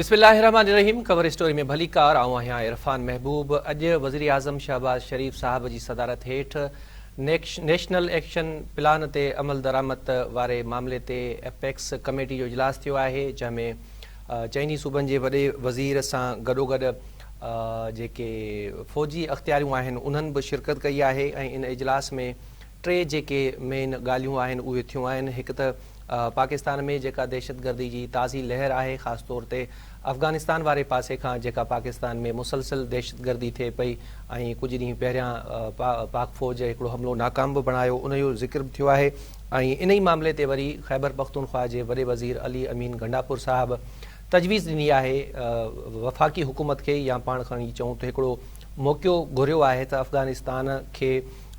बिस्मिल्लाहिर्रहमानिर्रहीम। Cover story में भली कार आऊं आहियां इरफान महबूब। अॼु वज़ीर आज़म शहबाज शरीफ़ साहब जी सदारत हेठि नेशनल एक्शन प्लान ते अमल दरामद वारे मामले ते एपेक्स कमेटी जो इजलास थियो आहे, जंहिंमें चइनी सूबनि जे वॾे वज़ीर सां गॾोगॾु जेके फ़ौजी अख़्तियारियूं आहिनि उन्हनि बि शिरकत कई आहे। ऐं इन इजलास में टे जेके मेन ॻाल्हियूं आहिनि उहे थियूं आहिनि। हिकु त पाकिस्तान में जेका दहशतगर्दी जी ताज़ी लहर आहे, ख़ासि तौर ते अफ़गानिस्तान वारे पासे खां जेका पाकिस्तान में मुसलसिल दहशतगर्दी थिए पई ऐं कुझु ॾींहं पहिरियां पाक फ़ौज हिकिड़ो हमिलो नाकाम बि बणायो, उन जो ज़िक्र बि थियो आहे। ऐं इन ई मामले ते वरी ख़ैबर पख्तूनख्वा जे वॾे वज़ीर अली अमीन गंडापुर साहब तजवीज़ ॾिनी आहे वफ़ाक़ी हुकूमत खे, या पाण खणी चऊं त हिकिड़ो मौक़ो घुरियो आहे त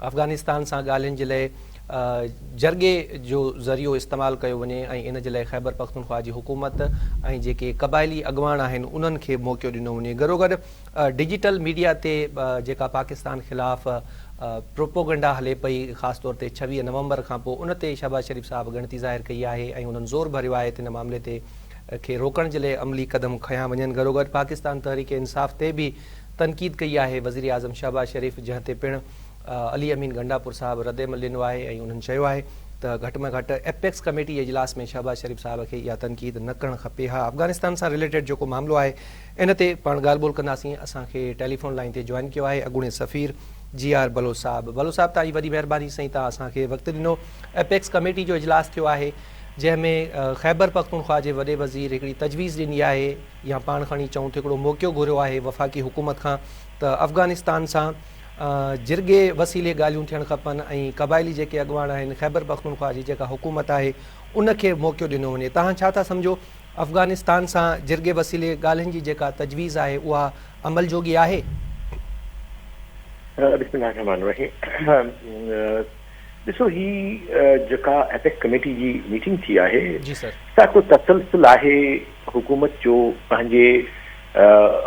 अफ़गानिस्तान सां ॻाल्हियुनि जे लाइ जरगे जो ज़रियो इस्तेमालु कयो वञे ऐं इन जे लाइ ख़ैबर पख्तूनख्वा जी हुकूमत ऐं जेके क़बाइली अॻवान आहिनि उन्हनि खे मौक़ो ॾिनो वञे। गॾोगॾु डिजिटल मीडिया ते जेका पाकिस्तान ख़िलाफ़ प्रोपोगंडा हले पई, ख़ासि तौर ते 26 नवंबर खां पोइ, उन ते शहबाज शरीफ़ साहब ॻणती ज़ाहिर कई आहे ऐं उन्हनि ज़ोर भरियो आहे त इन मामले ते खे रोकण जे लाइ अमली क़दम खयां वञनि। गॾोगॾु पाकिस्तान तहरीक इंसाफ़ ते बि तनक़ीद कई आहे वज़ीर आज़म शहबाज शरीफ़, जंहिं ते पिणु अली अमीन गंडापुर साहब रद्दमल ॾिनो आहे ऐं उन्हनि चयो आहे त घटि में घटि एपेक्स कमेटी जे इजलास में शहबाज शरीफ़ साहब खे इहा तनक़ीद न करणु खपे। हा, अफ़गानिस्तान सां रिलेटेड जेको मामिलो आहे इन ते पाण ॻाल्हि ॿोल कंदासीं। असांखे टेलीफोन लाइन ते जॉइन कयो आहे अॻूणे सफ़ीर GR बलोच साहब। बलोच साहब, तव्हांजी वॾी महिरबानी साईं, तव्हां असांखे वक़्तु ॾिनो। एपेक्स कमेटी जो इजलास थियो आहे जंहिंमें ख़ैबर पख्तूनख्वा जे वॾे वज़ीर हिकिड़ी तजवीज़ ॾिनी आहे, या पाण खणी चऊं त हिकिड़ो मौक़ो घुरियो आहे वफ़ाक़ी हुकूमत खां त अफ़गानिस्तान सां जिरगे वसीले ॻाल्हियूं थियणु खपनि ऐं क़बाइली जेके अॻवान आहिनि, ख़ैबर पख्तूनख्वा जी जेका हुकूमत आहे उनखे मौक़ो ॾिनो वञे। तव्हां छा था सम्झो, अफ़गानिस्तान सां जिरगे वसीले ॻाल्हियुनि जी जेका तजवीज़ आहे उहा अमल जोगी आहे? ॾिसो, ही जेका एपेक्स कमेटी जी मीटिंग थी आहे जी सर, को तसलसल आहे हुकूमत जो पंहिंजे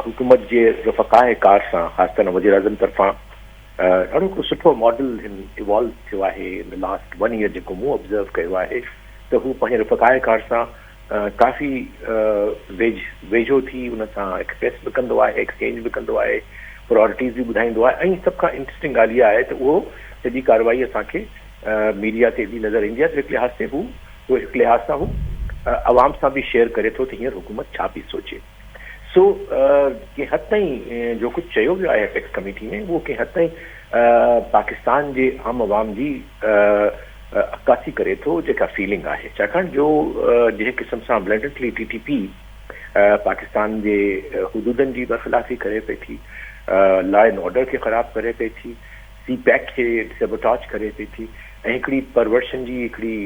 हुकूमत जे रफ़क़ाए कार सां, ख़ासि करे वज़ीर आज़म तरफ़ां ॾाढो हिकिड़ो सुठो मॉडल इवॉल्व थियो आहे इन लास्ट 1 ईयर। जेको मूं ऑब्ज़र्व कयो आहे त हू पंहिंजे रफ़क़ाए कार सां काफ़ी वेझो थी उन सां एक्सप्रेस बि कंदो आहे, एक्सचेंज बि कंदो आहे, प्रायोरिटीज़ बि ॿुधाईंदो आहे। ऐं सभ खां इंट्रस्टिंग ॻाल्हि इहा आहे त उहो सॼी कार्रवाई असांखे मीडिया ते बि नज़र ईंदी आहे। त हिकु लिहाज़ सां हू आवाम सां बि शेयर करे थो त हींअर हुकूमत छा पई सोचे। सो कंहिं हद ताईं जो कुझु चयो वियो आहे एपेक्स कमेटी में, उहो कंहिं हद ताईं पाकिस्तान जे आम आवाम जी अक्कासी करे थो जेका फीलिंग आहे। छाकाणि जो जंहिं क़िस्म सां ब्लेंडेंटली TTP पाकिस्तान जे हुदूदनि जी बरख़िलाफ़ी करे पई थी, लॉ एंड ऑर्डर खे ख़राबु करे पई थी, CPEC खे सेबोटाज करे पई थी, ऐं हिकिड़ी परवर्शन जी हिकिड़ी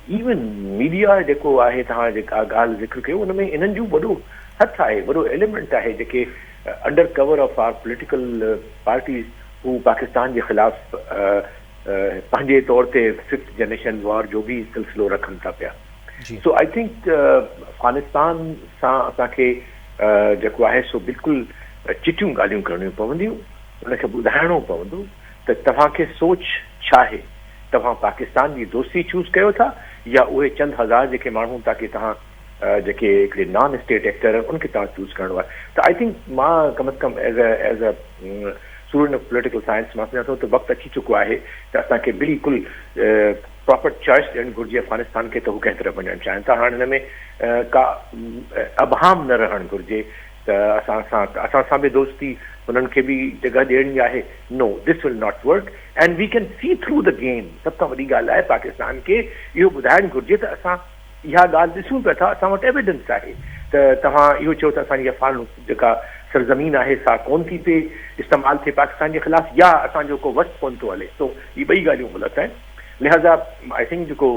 इवन मीडिया जेको आहे, तव्हां जेका ॻाल्हि ज़िक्र कयो उन में इन्हनि जो वॾो हथु आहे, वॾो एलिमेंट आहे, जेके under cover of our political parties who Pakistan जे ख़िलाफ़ पंहिंजे तौर ते 5th जनरेशन वॉर जो बि सिलसिलो रखनि था पिया। सो आई थिंक अफ़गानिस्तान सां असांखे जेको आहे सो बिल्कुलु चिटियूं ॻाल्हियूं करणियूं पवंदियूं, उनखे ॿुधाइणो पवंदो त तव्हांखे सोच छा आहे, तव्हां पाकिस्तान जी दोस्ती चूज़ कयो था या उहे चंद हज़ार जेके माण्हू ताकी तव्हां जेके हिकिड़े नॉन स्टेट एक्टर आहिनि उनखे तव्हां चूज़ करणो आहे। त आई थिंक मां कम अज़ कम as a student of political science मां सम्झां थो त वक़्तु अची चुको आहे त असांखे बिल्कुलु प्रॉपर चॉइस ॾियणु घुरिजे अफ़गानिस्तान खे त हू कंहिं तरफ़ वञणु चाहिनि था। हाणे हिन में का अभाम न रहणु घुरिजे त असां सां बि दोस्ती हुननि खे बि जॻह ॾियणी आहे। No, this will not work and we can see through the game. सभ खां वॾी ॻाल्हि आहे पाकिस्तान खे इहो ॿुधाइणु घुरिजे त असां इहा ॻाल्हि ॾिसूं पिया था, असां वटि एविडेंस आहे त तव्हां इहो चओ त असांजी अफ़गान जेका सरज़मीन आहे सा कोन थी पे इस्तेमालु थिए पाकिस्तान जे ख़िलाफ़, या असांजो को वक़्तु कोन थो हले। तो इहे ॿई ॻाल्हियूं ग़लति आहिनि। लिहाज़ा आई थिंक जेको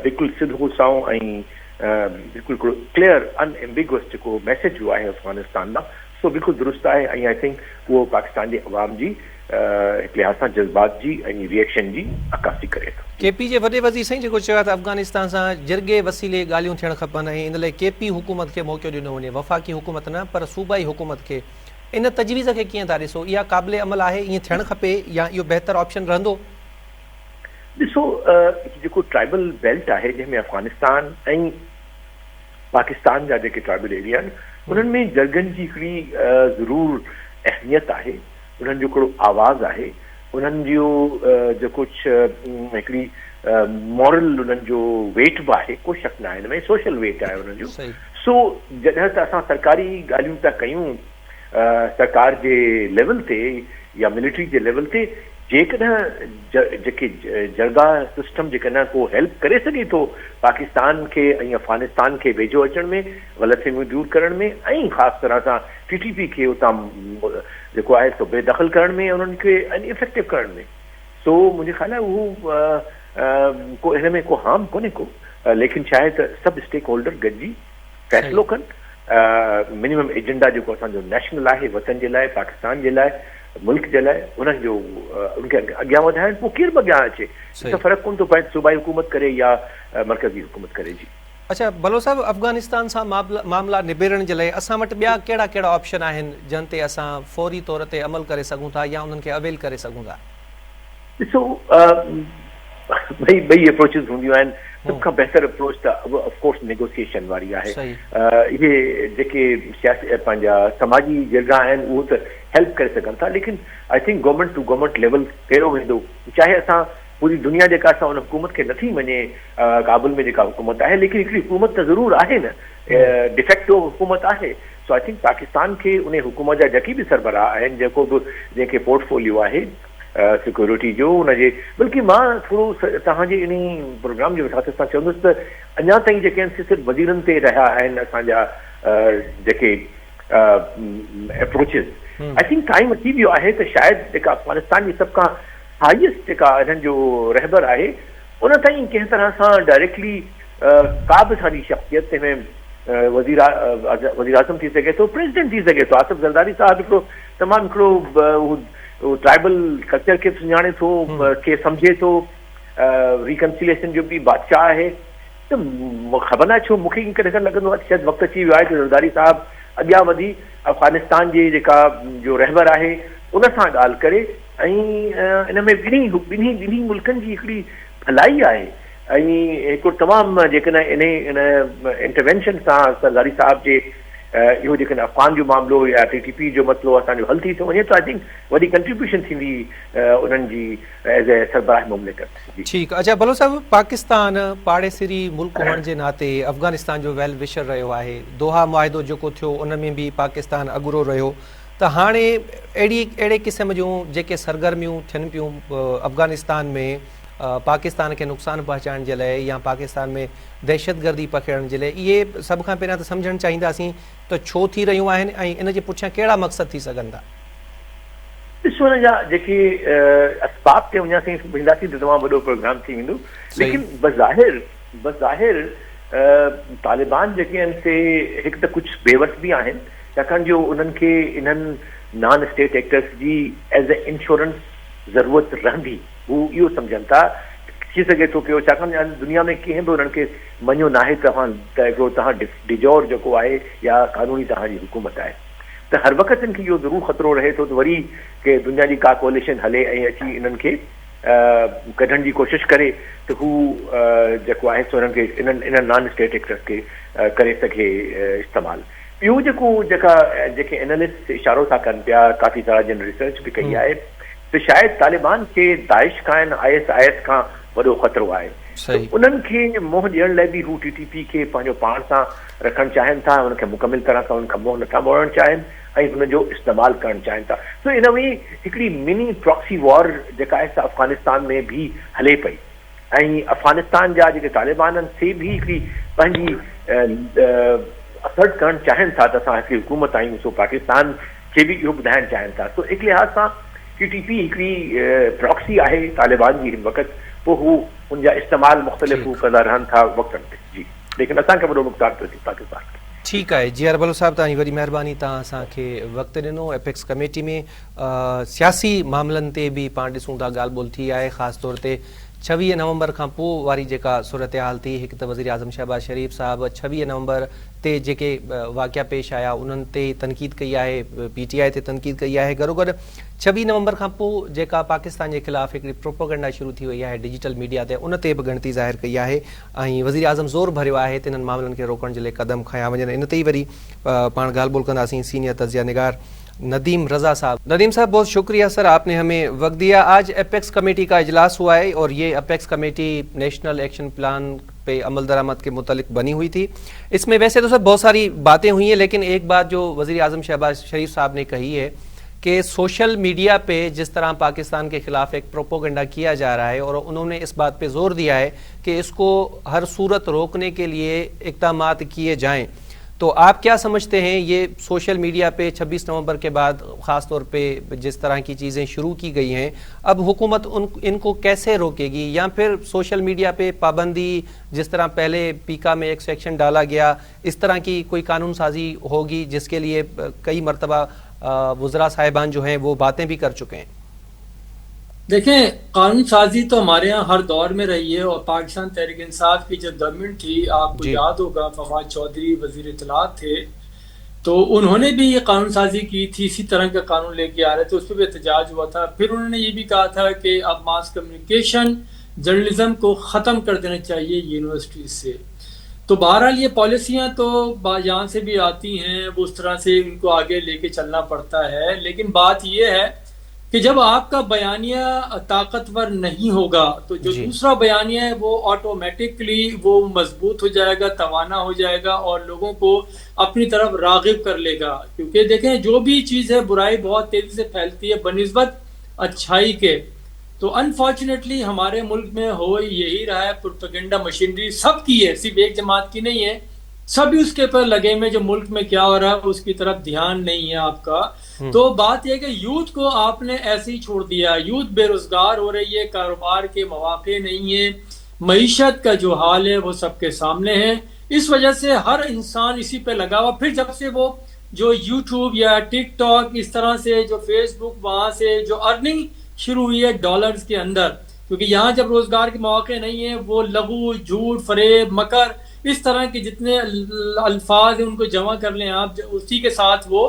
बिल्कुलु सिधो साओं ऐं बिल्कुलु हिकिड़ो क्लियर अनएम्बिगुअस जेको मैसेज जो आहे अफ़गानिस्तान मां, सो बिल्कुलु दुरुस्त आहे। ऐं आई थिंक उहो पाकिस्तान जे अवाम जी हिकु लिहाज़ सां जज़्बात जी ऐं रिएक्शन जी अक्कासी करे थो। KP जे वॾे वज़ीर साईं जेको चयो आहे त अफ़गानिस्तान सां जिरगे वसीले ॻाल्हियूं थियणु खपनि ऐं इन लाइ KP हुकूमत खे मौक़ो ॾिनो वञे, वफ़ाक़ी हुकूमत न पर सूबाई हुकूमत खे, इन तजवीज़ खे कीअं था ॾिसो? इहा क़ाबिले अमल आहे, ईअं थियणु खपे या इहो बहितर ऑप्शन रहंदो? ॾिसो, जेको ट्राइबल बेल्ट आहे जंहिंमें अफ़गानिस्तान ऐं पाकिस्तान जा जेके ट्राइबल एरिया आहिनि उन्हनि में जरगनि जी हिकिड़ी ज़रूरु अहमियत आहे, उन्हनि जो हिकिड़ो आवाज़ आहे, उन्हनि जो जो कुझु हिकिड़ी मॉरल उन्हनि जो वेट बि आहे, को शक न आहे हिन में, सोशल वेट आहे उन्हनि जो। सो जॾहिं त असां सरकारी ॻाल्हियूं था कयूं सरकार जे लेवल ते या मिलिट्री जे लेवल ते, जेकॾहिं जेके जरगा सिस्टम जेकॾहिं को हेल्प करे सघे थो पाकिस्तान खे ऐं अफ़गानिस्तान खे वेझो अचण में, ग़लतफ़हमियूं दूर करण में, ऐं ख़ासि तरह सां TTP खे उतां जेको आहे सो बेदख़ल करण में, उन्हनि खे इनइफेक्टिव करण में, सो मुंहिंजे ख़्याल आहे उहो को हिन में को हार्म कोन्हे को, लेकिन छा आहे त सभु स्टेक होल्डर गॾिजी फ़ैसिलो कनि, मिनिमम एजेंडा जेको असांजो नेशनल आहे वतन जे लाइ, पाकिस्तान जे लाइ, मुल्क जे लाइ, उन्हनि जो उनखे अॻियां वधाइनि, पोइ केरु बि अॻियां अचे, त फ़र्क़ु कोन थो पए सूबाई हुकूमत करे या मर्कज़ी हुकूमत करे। जी अच्छा बलोच साहब, अफ़गानिस्तान सां मामला निबेरण जे लाइ असां वटि ॿिया कहिड़ा कहिड़ा ऑप्शन आहिनि जिन ते असां फौरी तौर ते अमल करे सघूं था या उन्हनि खे अवेल करे सघूं था? ॾिसो ॿई अप्रोचिस हूंदियूं आहिनि। सभ खां बहितर अप्रोच त ऑफकोर्स नेगोसिएशन वारी आहे। इहे जेके सियासी पंहिंजा समाजी जरगा आहिनि उहो त हेल्प करे सघनि था, लेकिन I think government to government level कहिड़ो वेंदो, चाहे असां पूरी दुनिया जेका असां उन हुकूमत खे नथी मञे, काबुल में जेका हुकूमत आहे, लेकिन हिकिड़ी हुकूमत त ज़रूरु आहे न, डिफेक्टो हुकूमत आहे। सो आई थिंक पाकिस्तान खे उन हुकूमत जा जेके बि सरबराह आहिनि, जेको बि जंहिंखे पोर्टफोलियो आहे सिक्योरिटी जो, उनजे, बल्कि मां थोरो तव्हांजे इन प्रोग्राम जे हिसाब सां चवंदुसि त अञा ताईं जेके आहिनि सिर्फ़ु वज़ीरनि ते रहिया आहिनि असांजा जेके अप्रोचिस। आई थिंक टाइम अची वियो आहे त शायदि जेका अफ़गानिस्तान जी सभ खां हाईएस्ट जेका हिननि जो रहबर आहे, उन ताईं कंहिं तरह सां डायरेक्टली का बि असांजी शख्सियत में वज़ीर आज़म थी सघे थो, प्रेसिडेंट थी सघे थो। आसिफ ज़रदारी साहिबु हिकिड़ो तमामु हिकिड़ो ट्राइबल कल्चर खे सुञाणे थो, खे सम्झे थो, रिकन्सिलेशन जो बि बादशाह आहे। त ख़बर न छो मूंखे कॾहिं लॻंदो आहे शायदि वक़्तु अची वियो आहे त ज़रदारी साहिबु अॻियां वधी अफ़गानिस्तान जे जेका जो रहबर आहे उन सां ॻाल्हि करे, ऐं इन में ॿिन्ही मुल्कनि जी हिकिड़ी भलाई आहे। ऐं हिकिड़ो तमामु जेकॾहिं इन इंटरवेंशन सां ज़रदारी साहिब जे इहो जेकॾहिं अफ़गान जो मामिलो या TTP जो मसइलो असांजो हल थी थो वञे, त आई थिंक वॾी कंट्रीब्यूशन थींदी उन्हनि जी एज़ ए सरबराह मुमलिकत। ठीकु। अच्छा बलोच साहिबु, पाकिस्तान पाड़ेसिरी मुल्क हुअण जे नाते अफ़गानिस्तान जो वेल विशर रहियो आहे। दोहा मुआहिदो जेको थियो उन में बि पाकिस्तान अॻुरो रहियो। त हाणे अहिड़े क़िस्म जूं जेके सरगर्मियूं थियनि पियूं अफ़गानिस्तान में पाकिस्तान खे नुक़सानु पहुचाइण जे लाइ या पाकिस्तान में दहशतगर्दी पखेड़ण जे लाइ, इहे सभ खां पहिरियां त सम्झणु चाहींदासीं त छो थी रहियूं आहिनि ऐं इन जे पुठियां कहिड़ा मक़सद थी सघनि था? ॾिसो, हिन जा जेके असबाब ते वञासीं वेंदासीं त तमामु वॾो प्रोग्राम थी वेंदो, लेकिन बज़ाहिर तालिबान जेके आहिनि से हिकु त कुझु बेवस बि आहिनि, छाकाणि जो उन्हनि खे इन्हनि नॉन स्टेट एक्टर्स जी एज़ ए इंश्योरेंस ज़रूरत रहंदी, हू इहो सम्झनि था। थी सघे थो पियो छाकाणि दुनिया में कंहिं बि उन्हनि खे मञियो न आहे हिकिड़ो तव्हां डिजोर जेको आहे या कानूनी तव्हांजी हुकूमत आहे, त हर वक़्तु इनखे इहो ज़रूरु ख़तरो रहे थो त वरी के दुनिया जी का कोलिशन हले ऐं अची इन्हनि खे कढण जी कोशिशि करे त हू जेको आहे सो इन्हनि खे इन्हनि नॉन स्टेट एक्टर्स खे करे सघे इस्तेमालु। ॿियो जेके एनालिस्ट इशारो था कनि पिया, काफ़ी सारा जिन रिसर्च बि कई आहे, त शायदि तालिबान खे दाइश खां ISIS खां वॾो ख़तरो आहे। उन्हनि खे मोह ॾियण लाइ बि हू TTP खे पंहिंजो पाण सां रखणु चाहिनि था, उनखे मुकमिल तरह सां उनखां मोह नथा मोड़णु चाहिनि ऐं हुनजो इस्तेमालु करणु चाहिनि था। सो इन में हिकिड़ी मिनी प्रॉक्सी वॉर जेका आहे अफ़गानिस्तान में बि हले पई, ऐं अफ़गानिस्तान जा जेके तालिबान आहिनि से बि हिकिड़ी पंहिंजी असर्ट करणु चाहिनि था त असां हिकिड़ी हुकूमत आहियूं। सो पाकिस्तान खे बि इहो ॿुधाइणु चाहिनि था। सो हिक लिहाज़ सां TTP हिकिड़ी प्रॉक्सी आहे तालिबान जी हिन वक़्तु, पोइ हू उनजा इस्तेमालु मुख़्तलिफ़ कंदा रहनि था वक़्तनि ते। जी, लेकिन असांखे वॾो नुक़सानु थो थिए पाकिस्तान खे। ठीकु आहे। जी बलोच साहिबु, तव्हांजी वॾी महिरबानी, तव्हां असांखे वक़्तु ॾिनो। एपेक्स कमेटी में सियासी मामलनि ते बि पाण ॾिसूं था ॻाल्हि ॿोल्हि थी आहे, ख़ासि तौर ते 26 नवंबर खां पोइ वारी जेका सूरत हाल थी, हिकु त वज़ीर आज़म शहबाज शरीफ़ साहब 26 नवंबर ते जेके वाक़िया पेश आया उन्हनि ते तनक़ीद कई आहे, PTI ते तनक़ीद कई आहे। गॾोगॾु 26 नवंबर खां पोइ जेका पाकिस्तान जे ख़िलाफ़ु हिकिड़ी प्रोपोगंडा शुरू थी वई आहे डिजिटल मीडिया ते, उन ते बि ॻणती ज़ाहिर कई आहे ऐं वज़ीर आज़म ज़ोर भरियो आहे त इन्हनि मामलनि खे रोकण जे लाइ क़दम खयां वञनि। इन ते ई वरी पाण ॻाल्हि ॿोल कंदासीं सीनियर तज़िया निगार नदीम रज़ा साहब। नदीम साहब, बहुत शुक्रिया सर, आपने हमें वक्त दिया। आज अपेक्स कमेटी का इजलास हुआ है और ये apex committee national action plan पे अमल दरामद के मुतालिक बनी हुई थी। इसमें वैसे तो सर बहुत सारी बातें हुई हैं, लेकिन एक बात जो वज़ीर आज़म शहबाज शरीफ साहब ने कही है कि सोशल मीडिया पे जिस तरह पाकिस्तान के ख़िलाफ़ एक प्रोपोगंडा किया जा रहा है और उन्होंने इस बात पे ज़ोर दिया है कि इसको हर सूरत रोकने के लिए इक़दामात किए जाएं। तो आप क्या समझते हैं, ये सोशल मीडिया पे 26 नवंबर के बाद ख़ास तौर पे जिस तरह की चीज़ें शुरू की गई हैं, अब हुकूमत इनको कैसे रोकेगी, या फिर सोशल मीडिया पे पाबंदी जिस तरह पहले पीका में एक सेक्शन डाला गया, इस तरह की कोई कानून साजी होगी जिसके लिए कई मरतबा वज़रा साहिबान जो हैं वो बातें भी कर चुके हैं? देखें, कानून साजी तो हमारे यहाँ हर दौर में रही है और पाकिस्तान तहरीक इंसाफ की जब गवर्नमेंट थी, आपको याद होगा फवाद चौधरी वजीर इत्तलात थे, तो उन्होंने भी ये कानून साजी की थी, इसी तरह का कानून लेके आ रहे थे, उस पर भी एहतजाज हुआ था। फिर उन्होंने ये भी कहा था कि अब मास कम्युनिकेशन जर्नलिज्म को ख़त्म कर देना चाहिए यूनिवर्सिटी से। तो बहरहाल ये पॉलिसियाँ तो यहाँ से भी आती हैं, वो उस तरह से इनको आगे लेके चलना पड़ता है। लेकिन बात ये है कि जब आपका बयानिया ताकतवर नहीं होगा तो जो दूसरा बयानिया है वो ऑटोमेटिकली वो मजबूत हो जाएगा, तवाना हो जाएगा और लोगों को अपनी तरफ राग़िब कर लेगा। क्योंकि देखें, जो भी चीज़ है बुराई बहुत तेजी से फैलती है बनिस्बत अच्छाई के। तो अनफॉर्चुनेटली हमारे मुल्क में हो यही रहा है, प्रोपेगेंडा मशीनरी सबकी है, सिर्फ एक जमात की नहीं है, सभी उसके ऊपर लगे में जो मुल्क में क्या हो रहा है उसकी तरफ ध्यान नहीं है आपका। तो बात यह कि यूथ को आपने ऐसे ही छोड़ दिया, यूथ बेरोजगार हो रही है, कारोबार के मौके नहीं है, मईशत का जो हाल है वो सबके सामने है। इस वजह से हर इंसान इसी पे लगा हुआ। फिर जब से वो जो यूट्यूब या टिकटॉक इस तरह से जो फेसबुक, वहां से जो अर्निंग शुरू हुई है डॉलर्स के अंदर, क्योंकि यहाँ जब रोजगार के मौके नहीं है, वो लघु, झूठ, फरेब, मकर, इस तरह के जितने अल्फाज हैं उनको जमा कर लें आप, उसी के साथ वो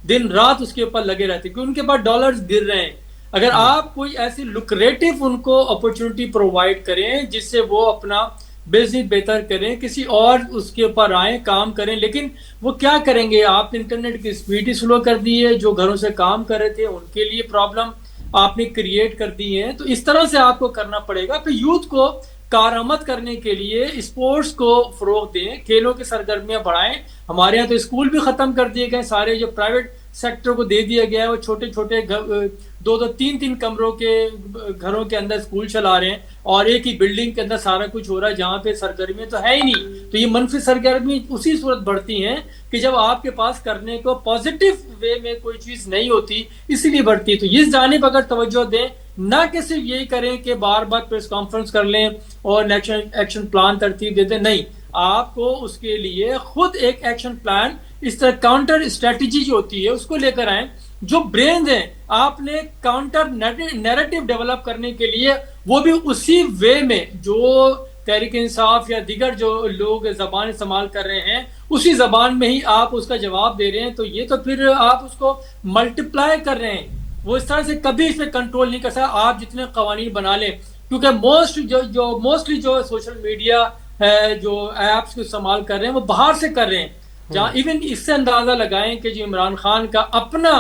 दिन रात उसके ऊपर लगे रहते हैं क्योंकि उनके पास डॉलर्स गिर रहे हैं। अगर आप कोई ऐसी लुक्रेटिव उनको अपॉर्चुनिटी प्रोवाइड करें जिससे वो अपना बिजनेस बेहतर करें, किसी और उसके ऊपर आए, काम करें, लेकिन वो क्या करेंगे? आप इंटरनेट की स्पीड स्लो कर दी है, जो घरों से काम कर रहे थे उनके लिए प्रॉब्लम आपने क्रिएट कर दी है। तो इस तरह से आपको करना पड़ेगा। फिर यूथ को कारआमद करने के लिए स्पोर्ट्स को फरोग दें, खेलों की सरगर्मियां बढ़ाएं। हमारे यहाँ तो स्कूल भी खत्म कर दिए गए, सारे जो प्राइवेट सेक्टर को दे दिया गया है, वो छोटे छोटे 2-2, 3-3 कमरों के घरों के अंदर स्कूल चला रहे हैं और एक ही बिल्डिंग के अंदर सारा कुछ हो रहा है जहाँ पे सरगर्मी तो है ही नहीं। तो ये मनफी सरगर्मी उसी सूरत बढ़ती हैं कि जब आपके पास करने को पॉजिटिव वे में कोई चीज नहीं होती, इसीलिए बढ़ती है। तो इस जानिब अगर तवज्जो दें, ना कि सिर्फ यही करें कि बार बार प्रेस कॉन्फ्रेंस कर लें और एक्शन प्लान तरतीब दे दें, नहीं, आपको उसके लिए खुद एक एक्शन प्लान, इस तरह काउंटर स्ट्रेटजी जो होती है उसको लेकर आए। जो ब्रेन है आपने काउंटर नैरेटिव डेवलप करने के लिए वो भी उसी वे में जो तहरीक इंसाफ या दीगर जो लोग जबान इस्तेमाल कर रहे हैं उसी जबान में ही आप उसका जवाब दे रहे हैं। तो ये तो फिर आप उसको मल्टीप्लाई कर रहे हैं। वो इस तरह से कभी इस पर कंट्रोल नहीं कर सकता, आप जितने कवानीन बना लें, क्योंकि मोस्टली जो सोशल मीडिया है, जो एप्स को इस्तेमाल कर रहे हैं वो बाहर से कर रहे हैं। जहाँ इवन इससे अंदाजा लगाएं कि जो इमरान खान का अपना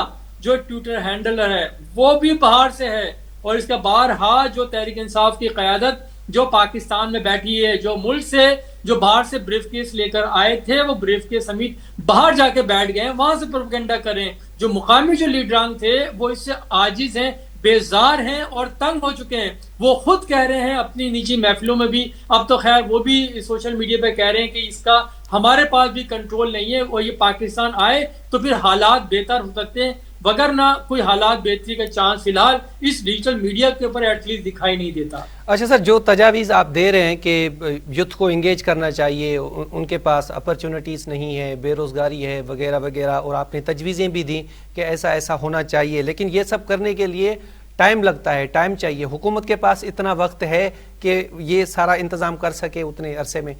जो ट्विटर हैंडल है वो भी बाहर से है, और इसका बारहा जो तहरीक इंसाफ की क़यादत जो पाकिस्तान में बैठी है, जो मुल्क से जो बाहर से ब्रीफकेस लेकर आए थे वो ब्रीफकेस समेत बाहर जाके बैठ गए, वहां से प्रोपेगेंडा करें। जो मुकामी जो लीडरान थे वो इससे आजिज हैं, बेजार हैं और तंग हो चुके हैं। वो खुद कह रहे हैं अपनी निजी महफिलों में भी, अब तो खैर वो भी सोशल मीडिया पे कह रहे हैं कि इसका हमारे पास भी कंट्रोल नहीं है, और ये पाकिस्तान आए तो फिर हालात बेहतर हो सकते हैं, वगर ना कोई हालात बेहतरी का चांस फिलहाल इस डिजिटल मीडिया के ऊपर एटलीस्ट दिखाई नहीं देता। अच्छा सर, जो तजावीज़ आप दे रहे हैं कि यूथ को इंगेज करना चाहिए, उनके पास अपॉर्चुनिटीज़ नहीं है, बेरोज़गारी है वगैरह वगैरह, और आपने तजवीज़ें भी दी कि ऐसा ऐसा होना चाहिए, लेकिन ये सब करने के लिए ٹائم لگتا ہے، ٹائم چاہیے. حکومت کے پاس اتنا وقت ہے کہ یہ سارا انتظام کر سکے اتنے عرصے میں؟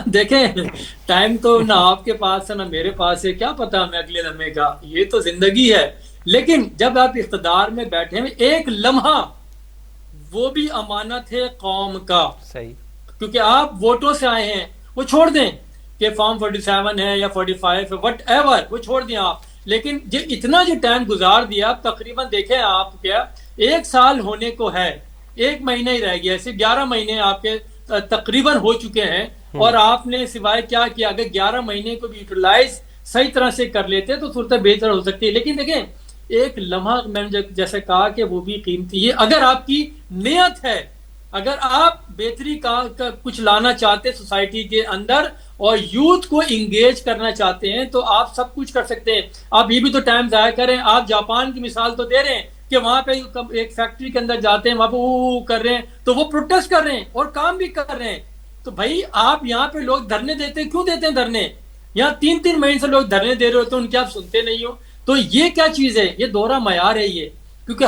دیکھیں ٹائم تو نہ آپ کے پاس ہے نہ میرے پاس ہے، کیا پتا ہمیں اگلے لمحے کا، یہ تو زندگی ہے. لیکن جب آپ اقتدار میں بیٹھے ہیں، ایک لمحہ وہ بھی امانت ہے قوم کا. صحیح. کیونکہ آپ ووٹوں سے آئے ہیں، وہ چھوڑ دیں کہ فارم 47 ہے یا 45 ہے، وٹ ایور، وہ چھوڑ دیں آپ. لیکن اتنا جو ٹائم گزار دیا، آپ تقریباً دیکھیں آپ کیا 1 سال ہونے کو ہے، 1 مہینہ ہی رہ گیا، صرف 11 مہینے آپ کے تقریباً ہو چکے ہیں. اور آپ نے سوائے کیا کیا، اگر 11 مہینے کو بھی یوٹیلائز صحیح طرح سے کر لیتے تو صورت بہتر ہو سکتی ہے. لیکن دیکھیں ایک لمحہ میں نے جیسے کہا کہ وہ بھی قیمتی ہے. اگر آپ کی نیت ہے، اگر آپ بہتری کا کچھ لانا چاہتے سوسائٹی کے اندر اور یوتھ کو انگیج کرنا چاہتے ہیں تو آپ سب کچھ کر سکتے ہیں. آپ یہ بھی تو ٹائم ضائع کریں. آپ جاپان کی مثال تو دے رہے ہیں کہ وہاں پہ ایک فیکٹری کے اندر جاتے ہیں، وہاں پہ کر رہے ہیں تو وہ پروٹیسٹ کر رہے ہیں اور کام بھی کر رہے ہیں. تو بھائی آپ یہاں پہ لوگ دھرنے دیتے ہیں، کیوں دیتے ہیں دھرنے؟ یہاں 3 مہینے سے لوگ دھرنے دے رہے ہوتے ہیں، ان کے آپ سنتے نہیں ہو. تو یہ کیا چیز ہے؟ یہ دوہرا معیار ہے یہ. کیونکہ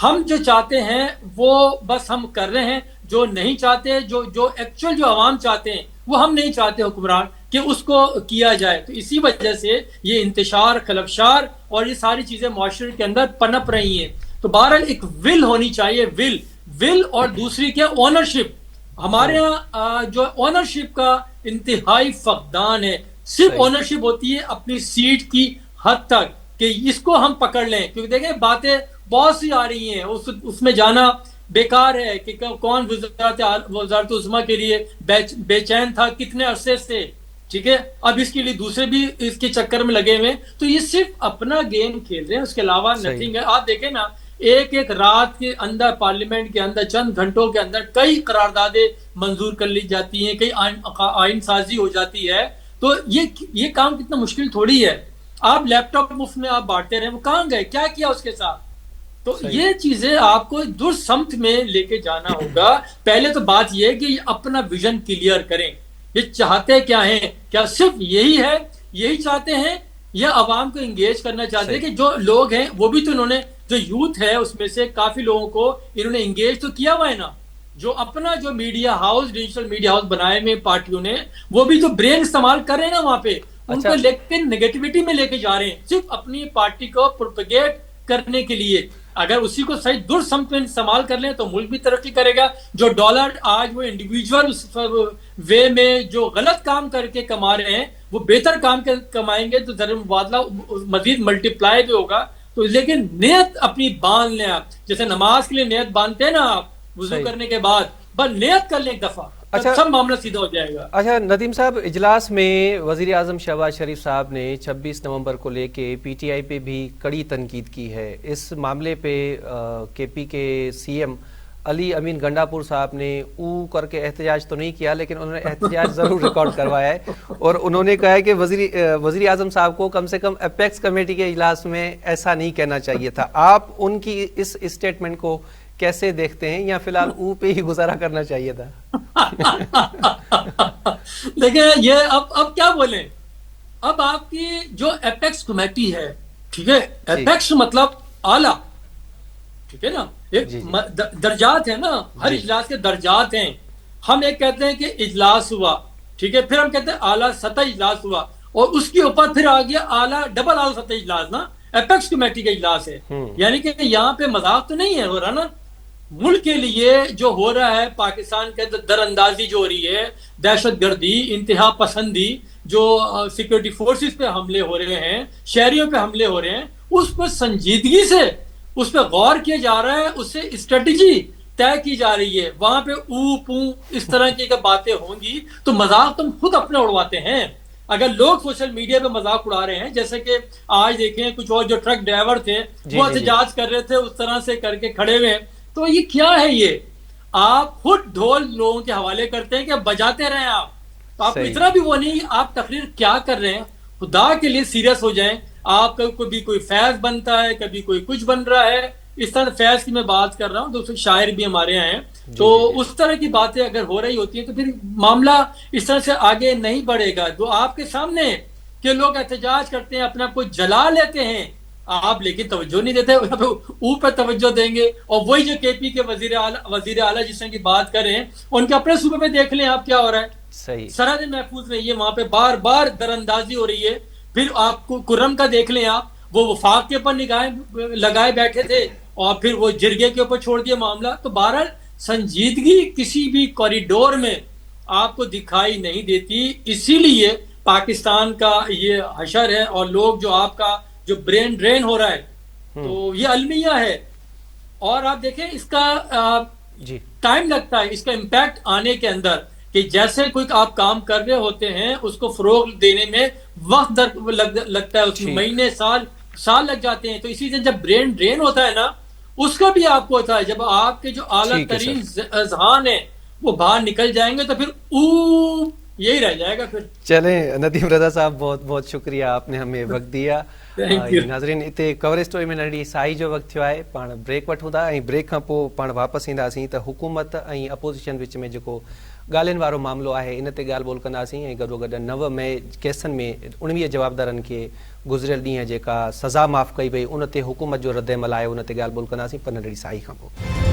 ہم جو چاہتے ہیں وہ بس ہم کر رہے ہیں، جو نہیں چاہتے، جو ایکچوئل جو عوام چاہتے ہیں وہ ہم نہیں چاہتے حکمران کہ اس کو کیا جائے. تو اسی وجہ سے یہ انتشار، خلفشار اور یہ ساری چیزیں معاشرے کے اندر پنپ رہی ہیں. تو بہرحال ایک ول ہونی چاہیے، ول اور دوسری کیا، اونرشپ. ہمارے یہاں جو اونرشپ کا انتہائی فقدان ہے. صرف اونرشپ ہوتی ہے اپنی سیٹ کی حد تک کہ اس کو ہم پکڑ لیں. کیونکہ دیکھیں باتیں بہت سی آ رہی ہیں، اس میں جانا بیکار ہے کہ کون وزارت عظمیٰ کے لیے بے چین تھا کتنے عرصے سے، ٹھیک ہے، اب اس کے لیے دوسرے بھی اس کے چکر میں لگے ہوئے. تو یہ صرف اپنا گیم کھیل رہے ہیں، اس کے علاوہ نتھنگ ہے. آپ دیکھیں نا ایک رات کے اندر پارلیمنٹ کے اندر چند گھنٹوں کے اندر کئی قراردادیں منظور کر لی جاتی ہیں، کئی آئین سازی ہو جاتی ہے. تو یہ کام کتنا مشکل تھوڑی ہے. آپ لیپ ٹاپ مفت میں آپ بانٹتے رہے، وہ کہاں گئے، کیا کیا اس کے ساتھ؟ تو یہ چیزیں آپ کو درست سمت میں لے کے جانا ہوگا. پہلے تو بات یہ ہے کہ اپنا ویژن کلیئر کریں. یہ چاہتے کیا ہیں؟ کیا صرف یہی ہے، یہی چاہتے ہیں، یا عوام کو انگیج کرنا چاہتے ہیں؟ کہ جو لوگ ہیں وہ بھی تو انہوں نے، جو یوتھ ہے اس میں سے کافی لوگوں کو انہوں نے انگیج تو کیا ہوا ہے نا. جو اپنا جو media house, digital media house بنائے ہوئے پارٹیوں نے، وہ بھی تو برین استعمال کر رہے ہیں نا وہاں پہ. ان کو لے کے نیگیٹیوٹی میں لے کے جا رہے ہیں صرف اپنی پارٹی کو پروپیگیٹ کرنے کے لیے. اگر اسی کو صحیح درست سمت میں استعمال کر لیں تو ملک بھی ترقی کرے گا. جو ڈالر آج وہ انڈیویجول وے میں جو غلط کام کر کے کما رہے ہیں وہ بہتر کام کمائیں گے تو زر مبادلہ مزید ملٹیپلائی بھی ہوگا. تو لیکن نیت اپنی باندھ لیں. آپ جیسے نماز کے لیے نیت باندھتے ہیں نا، آپ وضو کرنے کے بعد بس نیت کر لیں ایک دفعہ، سب معاملہ سیدھا ہو جائے گا. اچھا ندیم صاحب، اجلاس میں وزیر اعظم شہباز شریف صاحب نے 26 نومبر کو لے کے پی ٹی آئی پہ بھی کڑی تنقید کی ہے. اس معاملے پہ کے پی کے سی ایم علی امین گنڈاپور صاحب نے کر کے احتجاج تو نہیں کیا، لیکن انہوں نے احتجاج ضرور ریکارڈ کروایا ہے اور انہوں نے کہا ہے کہ وزیر اعظم صاحب کو کم سے کم اپیکس کمیٹی کے اجلاس میں ایسا نہیں کہنا چاہیے تھا. آپ ان کی اس اسٹیٹمنٹ کو کیسے دیکھتے ہیں، یا فی الحال پہ ہی گزارا کرنا چاہیے تھا؟ دیکھیں یہ اب کیا بولیں. اب آپ کی جو اپیکس کمیٹی ہے، ٹھیک ہے، اپیکس مطلب اعلیٰ، ٹھیک ہے نا، ایک درجات ہیں نا، ہر اجلاس کے درجات ہیں. ہم ایک کہتے ہیں کہ اجلاس ہوا، ٹھیک ہے، پھر ہم کہتے ہیں اعلیٰ سطح اجلاس ہوا، اور اس کے اوپر پھر آ گیا اعلیٰ ڈبل اعلیٰ سطح اجلاس نا، اپیکس کمیٹی کا اجلاس ہے. یعنی کہ یہاں پہ مذاق تو نہیں ہے ہو رہا نا. ملک کے لیے جو ہو رہا ہے، پاکستان کے در اندازی جو ہو رہی ہے، دہشت گردی، انتہا پسندی، جو سیکورٹی فورسز پہ حملے ہو رہے ہیں، شہریوں پہ حملے ہو رہے ہیں، اس پر سنجیدگی سے اس پہ غور کیا جا رہا ہے، اس سے اسٹریٹجی طے کی جا رہی ہے. وہاں پہ اس طرح کی باتیں ہوں گی تو مذاق تم خود اپنے اڑواتے ہیں. اگر لوگ سوشل میڈیا پہ مذاق اڑا رہے ہیں، جیسے کہ آج دیکھیں کچھ اور جو ٹرک ڈرائیور تھے وہ احتجاج کر رہے تھے، اس طرح سے کر کے کھڑے ہوئے ہیں، تو یہ کیا ہے؟ یہ آپ خود ڈھول لوگوں کے حوالے کرتے ہیں کہ بجاتے رہیں آپ. تو آپ کو اتنا بھی وہ نہیں، آپ تقریر کیا کر رہے ہیں؟ خدا کے لیے سیریس ہو جائیں. آپ کا کبھی کوئی فیض بنتا ہے، کبھی کوئی کچھ بن رہا ہے. اس طرح فیض کی میں بات کر رہا ہوں، دوسرے شاعر بھی ہمارے یہاں ہیں. تو اس طرح کی باتیں اگر ہو رہی ہوتی ہیں تو پھر معاملہ اس طرح سے آگے نہیں بڑھے گا. جو آپ کے سامنے کہ لوگ احتجاج کرتے ہیں، اپنے آپ کو جلا لیتے ہیں، آپ لیکن توجہ نہیں دیتے, اوپر توجہ دیں گے. اور وہی جو کے پی کے وزیر اعلیٰ جس کی بات کریں, ان کے اپنے صوبے میں دیکھ لیں آپ کیا ہو رہا ہے. صحیح, سرحد محفوظ نہیں ہے, وہاں پہ بار بار درندازی ہو رہی ہے. پھر آپ کو کرم کا دیکھ لیں آپ, وہ وفاق کے اوپر نگاہیں لگائے بیٹھے تھے اور پھر وہ جرگے کے اوپر چھوڑ دیا معاملہ. تو بہرحال سنجیدگی کسی بھی کوریڈور میں آپ کو دکھائی نہیں دیتی. اسی لیے پاکستان کا یہ حشر ہے, اور لوگ جو آپ کا جو برین ڈرین ہو رہا ہے, تو یہ المیہ ہے. اور آپ دیکھیں اس کا ٹائم لگتا ہے اس کا امپیکٹ آنے کے اندر, کہ جیسے کوئی آپ کام کر رہے ہوتے ہیں اس کو فروغ دینے میں وقت لگتا ہے, اس میں مہینے سال لگ جاتے ہیں. تو اسی طرح جب برین ڈرین ہوتا ہے نا, اس کا بھی آپ کو ہوتا ہے. جب آپ کے جو اعلیٰ ترین ذہان ہیں وہ باہر نکل جائیں گے تو پھر یہی رہ جائے گا. پھر چلیں ندیم رضا صاحب, بہت بہت شکریہ, آپ نے ہمیں وقت دیا. ناظرین, اتنے کور اسٹوری میں ننढी साई जो वक़्तु थियो आहे. पाण ब्रेक वठूं था ऐं ब्रेक खां पोइ पाण वापसि ईंदासीं त हुकूमत ऐं अपोज़िशन विच में जेको ॻाल्हियुनि वारो मामिलो आहे इन ते ॻाल्हि ॿोल कंदासीं. ऐं गॾोगॾु 9 मई केसनि में 19 जवाबदारनि खे गुज़िरियल ॾींहं जेका सज़ा माफ़ कई वई उन ते हुकूमत जो रद्द अमल आहे उन ते ॻाल्हि ॿोल कंदासीं, पर नंढड़ी साई खां पोइ.